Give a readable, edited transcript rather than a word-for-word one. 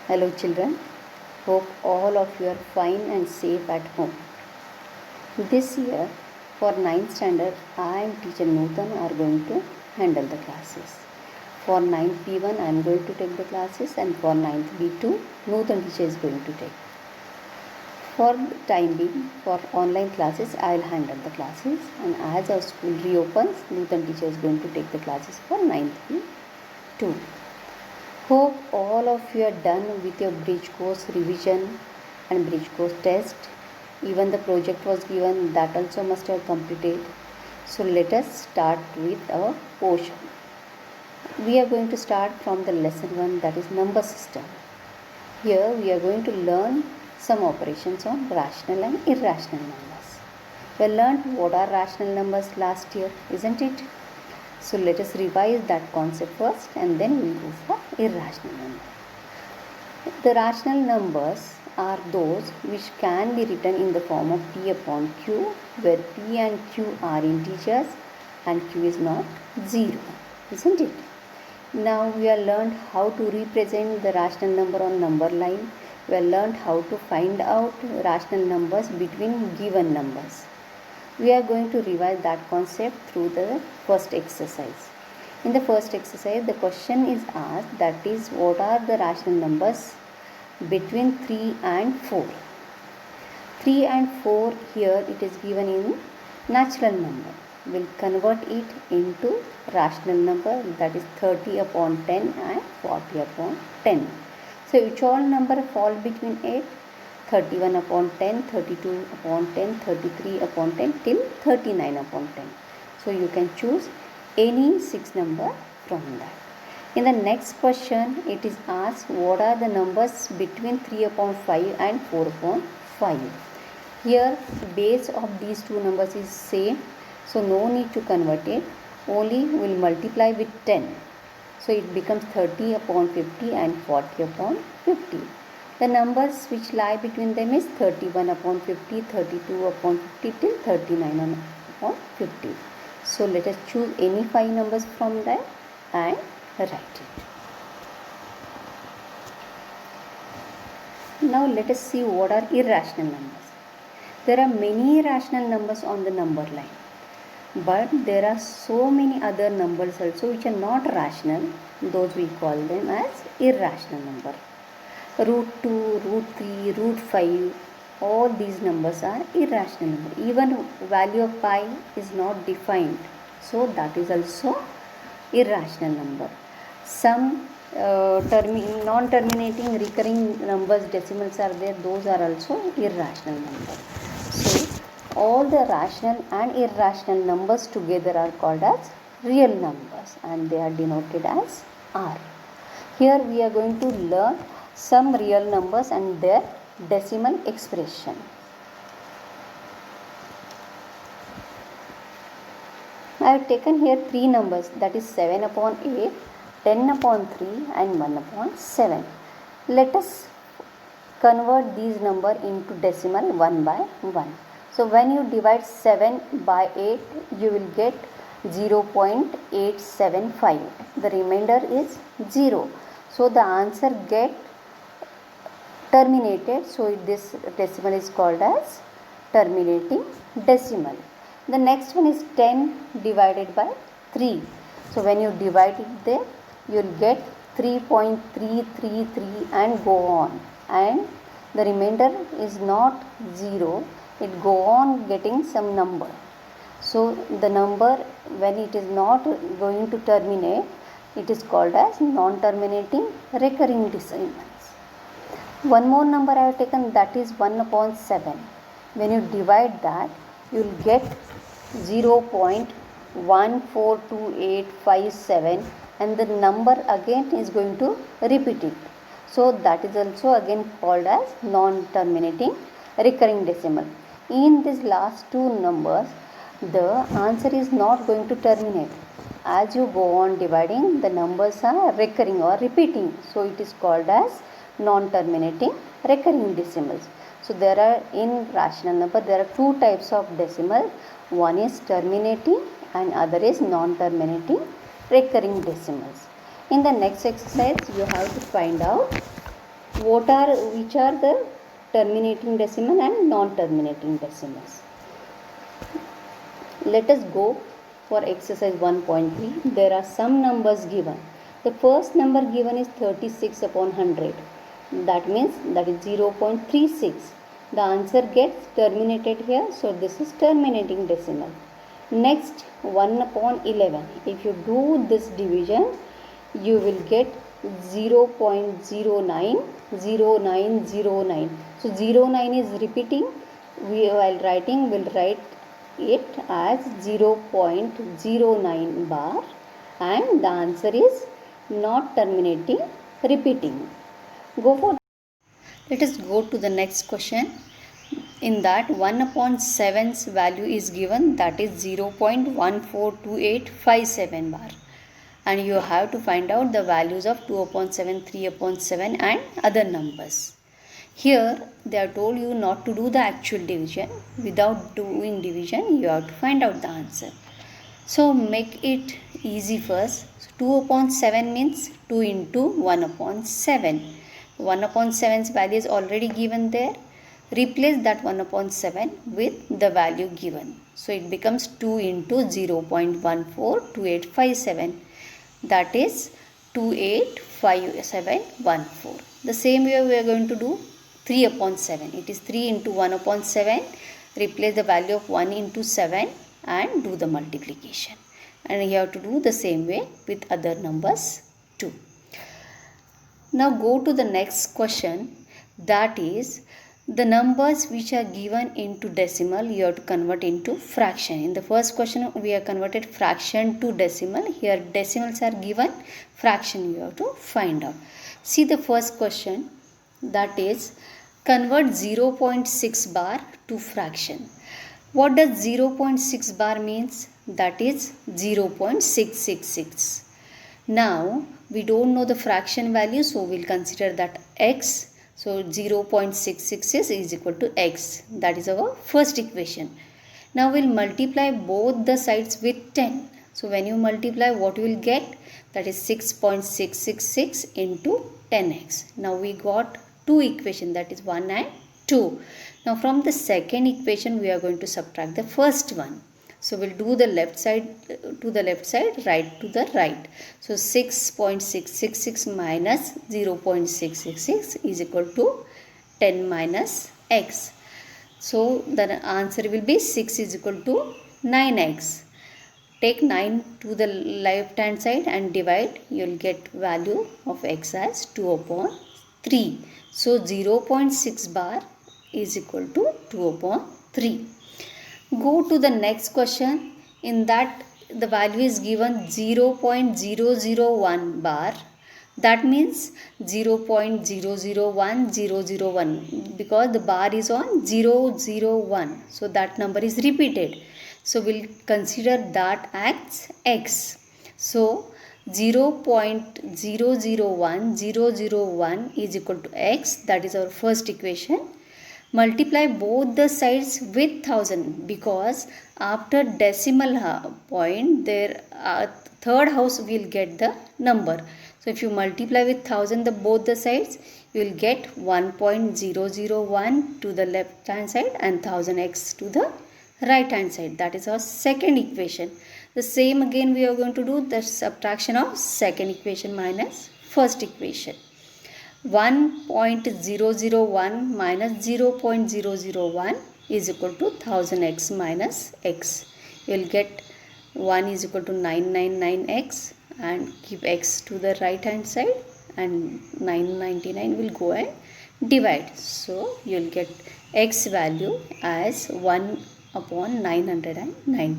Hello children, hope all of you are fine and safe at home. This year for 9th standard I and teacher Nutan are going to handle the classes. For 9th B1 I am going to take the classes and for 9th B2 Nutan teacher is going to take. For the time being for online classes I will handle the classes, and as our school reopens Nutan teacher is going to take the classes for 9th B2. Hope all of you are done with your bridge course revision and bridge course test. Even the project was given, that also must have completed. So let us start with our portion. We are going to start from the lesson 1, that is number system. Here we are going to learn some operations on rational and irrational numbers. We learned what are rational numbers last year, isn't it? So let us revise that concept first and then we will go for irrational numbers. The rational numbers are those which can be written in the form of P upon Q, where P and Q are integers and Q is not 0, isn't it? Now we have learned how to represent the rational number on number line. We have learned how to find out rational numbers between given numbers. We are going to revise that concept through the first exercise. In the first exercise, the question is asked, that is, what are the rational numbers between 3 and 4? 3 and 4 here it is given in natural number. We will convert it into rational number, that is 30 upon 10 and 40 upon 10. So which all number fall between 8? 31 upon 10, 32 upon 10, 33 upon 10 till 39 upon 10. So you can choose any 6 number from that. In the next question, it is asked what are the numbers between 3 upon 5 and 4 upon 5. Here base of these two numbers is same, so no need to convert it, only will multiply with 10. So it becomes 30 upon 50 and 40 upon 50. The numbers which lie between them is 31 upon 50, 32 upon 50 till 39 upon 50. So let us choose any 5 numbers from that and write it. Now let us see what are irrational numbers. There are many rational numbers on the number line, but there are so many other numbers also which are not rational. Those we call them as irrational number. Root 2, root 3, root 5, all these numbers are irrational number. Even value of pi is not defined, so that is also irrational number. Some non-terminating recurring numbers, decimals are there, those are also irrational numbers. So all the rational and irrational numbers together are called as real numbers and they are denoted as R. Here we are going to learn some real numbers and their decimal expression. I have taken here 3 numbers, that is 7 upon 8, 10 upon 3 and 1 upon 7. Let us convert these numbers into decimal 1 by 1. So when you divide 7 by 8, you will get 0.875. The remainder is 0. So the answer get terminated, so this decimal is called as terminating decimal. The next one is 10 divided by 3. So when you divide it there, you will get 3.333 and go on, and the remainder is not 0, it go on getting some number. So the number when it is not going to terminate, it is called as non-terminating recurring decimals. One more number I have taken, that is 1 upon 7. When you divide that, you will get 0.142857 and the number again is going to repeat it. So that is also again called as non-terminating recurring decimal. In these last two numbers, the answer is not going to terminate. As you go on dividing, the numbers are recurring or repeating. So it is called as non-terminating recurring decimals. So there are in rational number, there are 2 types of decimal. One is terminating and other is non-terminating recurring decimals. In the next exercise, you have to find out which are the terminating decimal and non-terminating decimals. Let us go for exercise 1.3. There are some numbers given. The first number given is 36 upon 100. That means that is 0.36. The answer gets terminated here, so this is terminating decimal. Next, 1 upon 11. If you do this division, you will get 0.090909. So 09 is repeating. While writing, will write it as 0.09 bar, and the answer is not terminating, repeating. Let us go to the next question. In that, 1 upon 7's value is given, that is 0.142857 bar, and you have to find out the values of 2 upon 7, 3 upon 7 and other numbers. Here they are told you not to do the actual division. Without doing division, you have to find out the answer. So make it easy first. So 2 upon 7 means 2 into 1 upon 7. 1 upon 7's value is already given there. Replace that 1 upon 7 with the value given. So it becomes 2 into 0.142857. That is 285714. The same way we are going to do 3 upon 7. It is 3 into 1 upon 7. Replace the value of 1 into 7 and do the multiplication. And you have to do the same way with other numbers too. Now go to the next question, that is the numbers which are given into decimal you have to convert into fraction. In the first question we have converted fraction to decimal. Here decimals are given, fraction you have to find out. See the first question, that is convert 0.6 bar to fraction. What does 0.6 bar means? That is 0.666. Now we don't know the fraction value, so we'll consider that x. So 0.666 is equal to x. That is our first equation. Now we'll multiply both the sides with 10. So when you multiply, what you will get? That is 6.666 into 10x. Now we got two equations, that is 1 and 2. Now from the second equation we are going to subtract the first one. So we'll do the left side to the left side, right to the right. So 6.666 minus 0.666 is equal to 10 minus x. So the answer will be 6 is equal to 9x. Take 9 to the left hand side and divide. You will get value of x as 2 upon 3. So 0.6 bar is equal to 2 upon 3. Go to the next question. In that the value is given 0.001 bar. That means 0.001001 because the bar is on 001. So that number is repeated. So we'll consider that as x. So 0.001001 is equal to x. That is our first equation. Multiply both the sides with 1000 because after decimal point their third house will get the number. So if you multiply with 1000 both the sides, you will get 1.001 to the left hand side and 1000x to the right hand side. That is our second equation. The same again we are going to do the subtraction of second equation minus first equation. 1.001 minus 0.001 is equal to 1000x minus x. You will get 1 is equal to 999x and keep x to the right hand side and 999 will go and divide. So you will get x value as 1 upon 990.